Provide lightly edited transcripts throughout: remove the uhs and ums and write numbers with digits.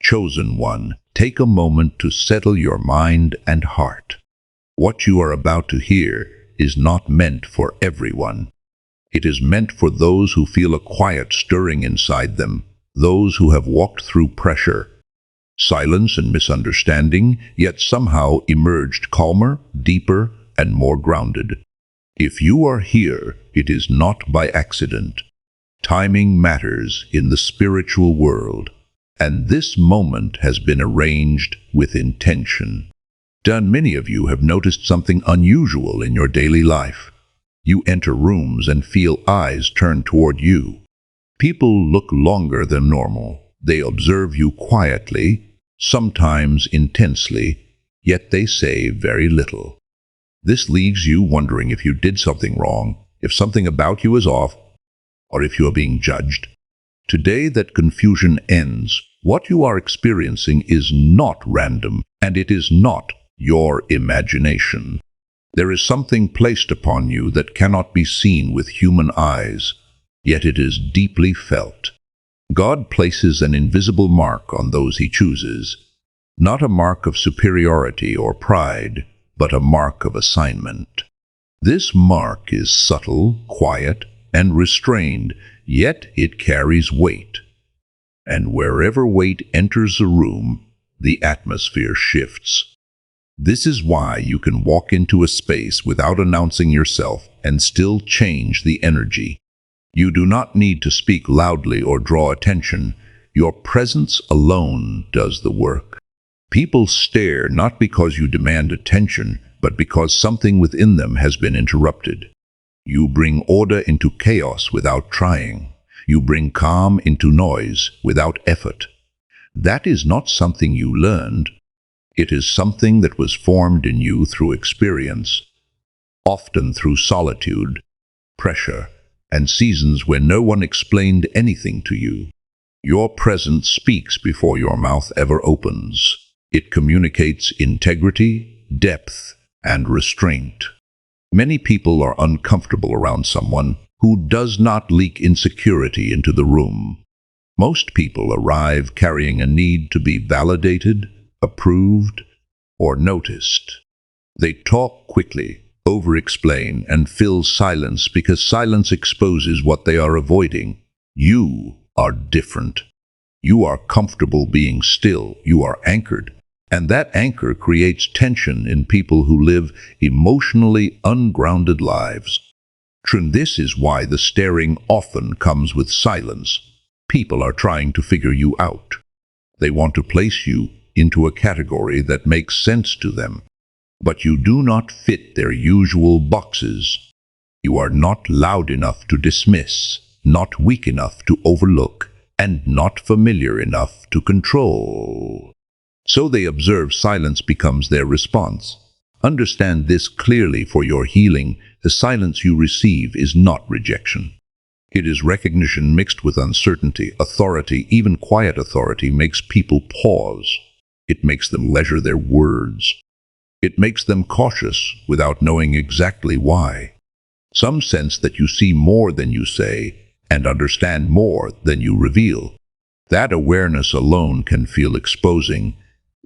Chosen one, take a moment to settle your mind and heart. What you are about to hear is not meant for everyone. It is meant for those who feel a quiet stirring inside them, those who have walked through pressure, silence and misunderstanding, yet somehow emerged calmer, deeper, and more grounded. If you are here, it is not by accident. Timing matters in the spiritual world, and this moment has been arranged with intention. Many of you have noticed something unusual in your daily life. You enter rooms and feel eyes turn toward you. People look longer than normal. They observe you quietly, sometimes intensely, yet they say very little. This leaves you wondering if you did something wrong, if something about you is off, or if you are being judged. Today that confusion ends. What you are experiencing is not random, and it is not your imagination. There is something placed upon you that cannot be seen with human eyes, yet it is deeply felt. God places an invisible mark on those He chooses, not a mark of superiority or pride, but a mark of assignment. This mark is subtle, quiet, and restrained, yet it carries weight. And wherever weight enters a room, the atmosphere shifts. This is why you can walk into a space without announcing yourself and still change the energy. You do not need to speak loudly or draw attention. Your presence alone does the work. People stare not because you demand attention, but because something within them has been interrupted. You bring order into chaos without trying. You bring calm into noise without effort. That is not something you learned. It is something that was formed in you through experience, often through solitude, pressure, and seasons where no one explained anything to you. Your presence speaks before your mouth ever opens. It communicates integrity, depth, and restraint. Many people are uncomfortable around someone who does not leak insecurity into the room. Most people arrive carrying a need to be validated, approved, or noticed. They talk quickly, over-explain, and fill silence because silence exposes what they are avoiding. You are different. You are comfortable being still. You are anchored. And that anchor creates tension in people who live emotionally ungrounded lives. This is why the staring often comes with silence. People are trying to figure you out. They want to place you into a category that makes sense to them. But you do not fit their usual boxes. You are not loud enough to dismiss, not weak enough to overlook, and not familiar enough to control. So they observe silence becomes their response. Understand this clearly for your healing. The silence you receive is not rejection. It is recognition mixed with uncertainty. Authority, even quiet authority, makes people pause. It makes them measure their words. It makes them cautious without knowing exactly why. Some sense that you see more than you say and understand more than you reveal. That awareness alone can feel exposing.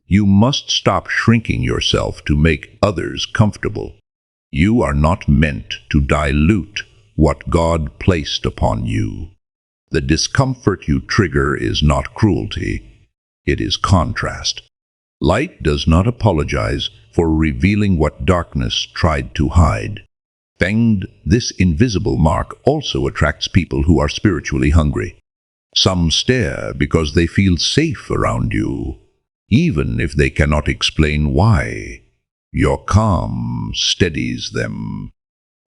You must stop shrinking yourself to make others comfortable. You are not meant to dilute what God placed upon you. The discomfort you trigger is not cruelty. It is contrast. Light does not apologize for revealing what darkness tried to hide. This invisible mark also attracts people who are spiritually hungry. Some stare because they feel safe around you, even if they cannot explain why. Your calm steadies them.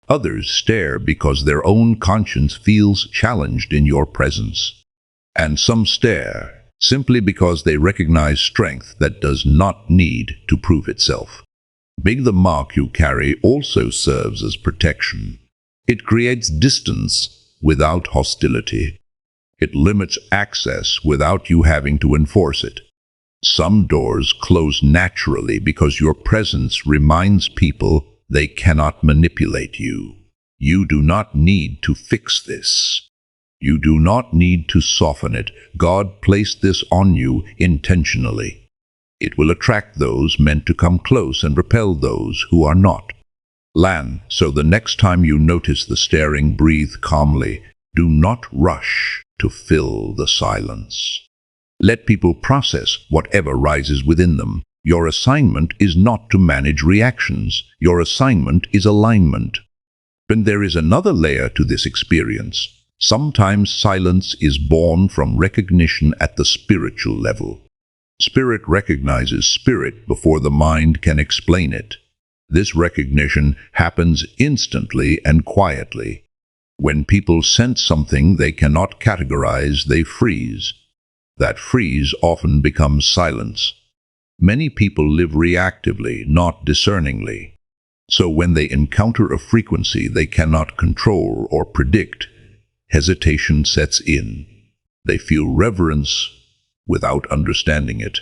Others stare because their own conscience feels challenged in your presence. And some stare simply because they recognize strength that does not need to prove itself. The mark you carry also serves as protection. It creates distance without hostility. It limits access without you having to enforce it. Some doors close naturally because your presence reminds people they cannot manipulate you. You do not need to fix this. You do not need to soften it. God placed this on you intentionally. It will attract those meant to come close and repel those who are not. So the next time you notice the staring, breathe calmly. Do not rush to fill the silence. Let people process whatever rises within them. Your assignment is not to manage reactions. Your assignment is alignment. But there is another layer to this experience. Sometimes silence is born from recognition at the spiritual level. Spirit recognizes spirit before the mind can explain it. This recognition happens instantly and quietly. When people sense something they cannot categorize, they freeze. That freeze often becomes silence. Many people live reactively, not discerningly. So when they encounter a frequency they cannot control or predict, hesitation sets in. They feel reverence without understanding it.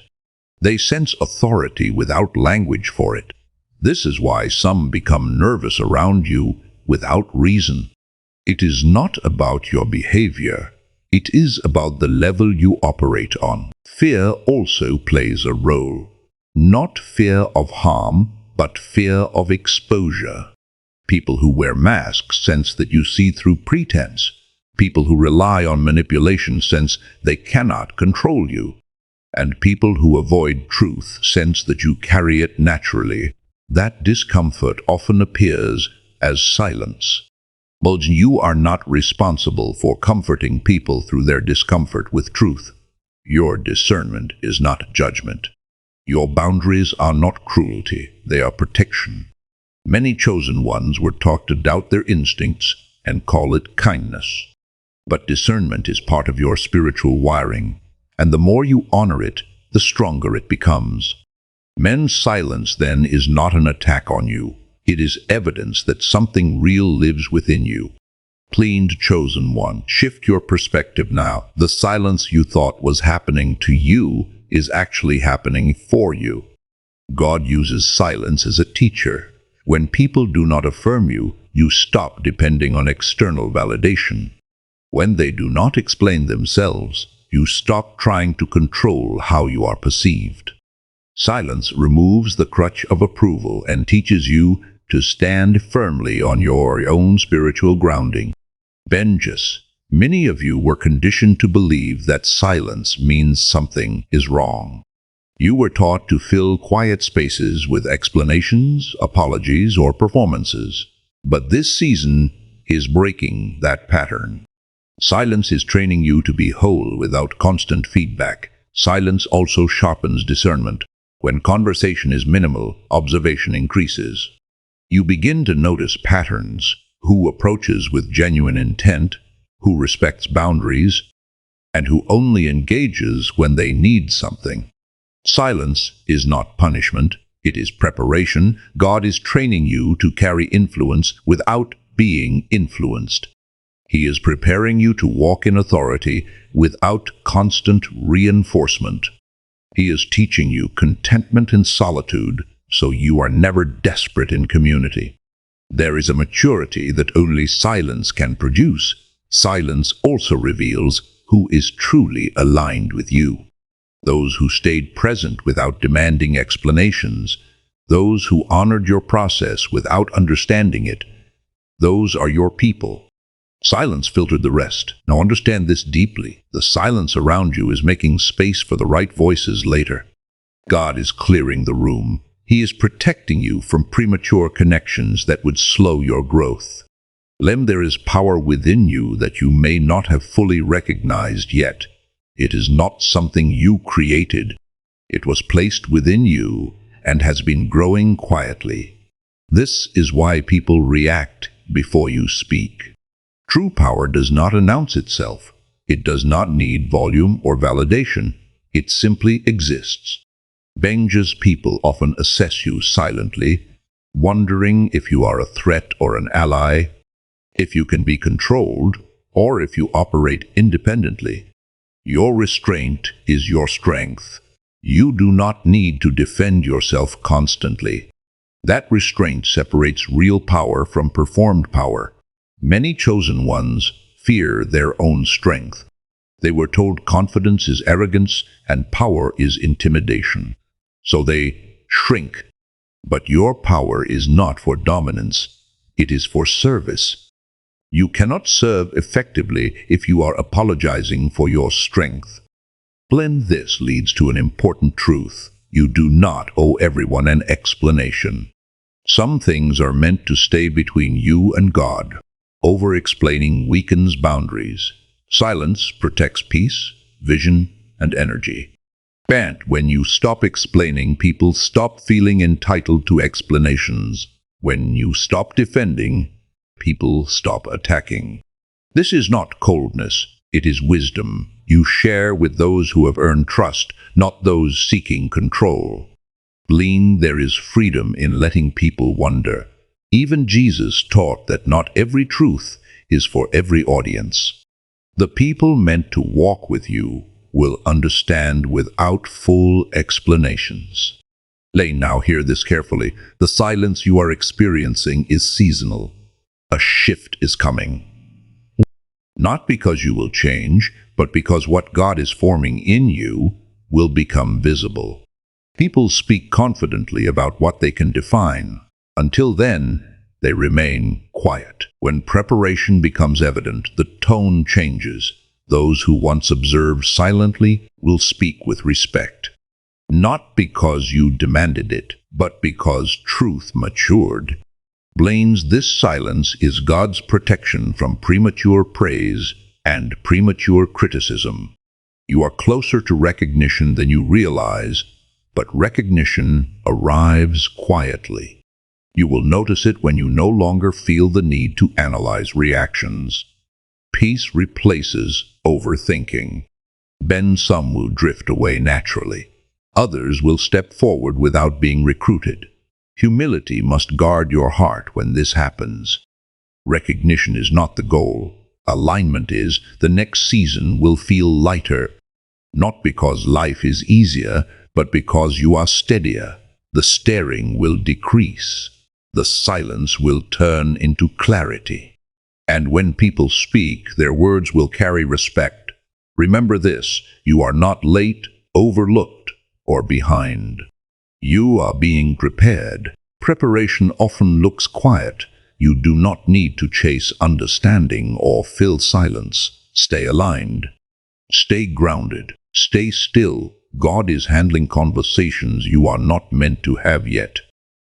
They sense authority without language for it. This is why some become nervous around you without reason. It is not about your behavior. It is about the level you operate on. Fear also plays a role. Not fear of harm, but fear of exposure. People who wear masks sense that you see through pretense. People who rely on manipulation sense they cannot control you. And people who avoid truth sense that you carry it naturally. That discomfort often appears as silence. But you are not responsible for comforting people through their discomfort with truth. Your discernment is not judgment. Your boundaries are not cruelty, they are protection. Many chosen ones were taught to doubt their instincts and call it kindness. But discernment is part of your spiritual wiring, and the more you honor it, the stronger it becomes. Men's silence, then, is not an attack on you. It is evidence that something real lives within you. Cleaned, chosen one, shift your perspective now. The silence you thought was happening to you is actually happening for you. God uses silence as a teacher. When people do not affirm you, you stop depending on external validation. When they do not explain themselves, you stop trying to control how you are perceived. Silence removes the crutch of approval and teaches you to stand firmly on your own spiritual grounding. Benjus, many of you were conditioned to believe that silence means something is wrong. You were taught to fill quiet spaces with explanations, apologies, or performances. But this season is breaking that pattern. Silence is training you to be whole without constant feedback. Silence also sharpens discernment. When conversation is minimal, observation increases. You begin to notice patterns: who approaches with genuine intent, who respects boundaries, and who only engages when they need something. Silence is not punishment, it is preparation. God is training you to carry influence without being influenced. He is preparing you to walk in authority without constant reinforcement. He is teaching you contentment in solitude, so you are never desperate in community. There is a maturity that only silence can produce. Silence also reveals who is truly aligned with you. Those who stayed present without demanding explanations, those who honored your process without understanding it, those are your people. Silence filtered the rest. Now understand this deeply. The silence around you is making space for the right voices later. God is clearing the room. He is protecting you from premature connections that would slow your growth. There is power within you that you may not have fully recognized yet. It is not something you created. It was placed within you and has been growing quietly. This is why people react before you speak. True power does not announce itself. It does not need volume or validation. It simply exists. Benja's people often assess you silently, wondering if you are a threat or an ally, if you can be controlled, or if you operate independently. Your restraint is your strength. You do not need to defend yourself constantly. That restraint separates real power from performed power. Many chosen ones fear their own strength. They were told confidence is arrogance and power is intimidation. So they shrink. But your power is not for dominance. It is for service. You cannot serve effectively if you are apologizing for your strength. This leads to an important truth. You do not owe everyone an explanation. Some things are meant to stay between you and God. Over-explaining weakens boundaries. Silence protects peace, vision, and energy. When you stop explaining, people stop feeling entitled to explanations. When you stop defending, people stop attacking. This is not coldness, it is wisdom. You share with those who have earned trust, not those seeking control. There is freedom in letting people wonder. Even Jesus taught that not every truth is for every audience. The people meant to walk with you will understand without full explanations. Now hear this carefully. The silence you are experiencing is seasonal. A shift is coming. Not because you will change, but because what God is forming in you will become visible. People speak confidently about what they can define. Until then, they remain quiet. When preparation becomes evident, the tone changes. Those who once observed silently will speak with respect. Not because you demanded it, but because truth matured. This silence is God's protection from premature praise and premature criticism. You are closer to recognition than you realize, but recognition arrives quietly. You will notice it when you no longer feel the need to analyze reactions. Peace replaces overthinking. Some will drift away naturally. Others will step forward without being recruited. Humility must guard your heart when this happens. Recognition is not the goal. Alignment is. The next season will feel lighter, not because life is easier, but because you are steadier. The staring will decrease. The silence will turn into clarity. And when people speak, their words will carry respect. Remember this, you are not late, overlooked, or behind. You are being prepared. Preparation often looks quiet. You do not need to chase understanding or fill silence. Stay aligned. Stay grounded. Stay still. God is handling conversations you are not meant to have yet.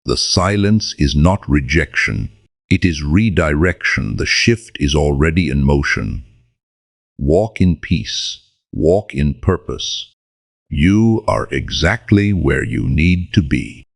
The silence is not rejection. It is redirection. The shift is already in motion. Walk in peace. Walk in purpose. You are exactly where you need to be.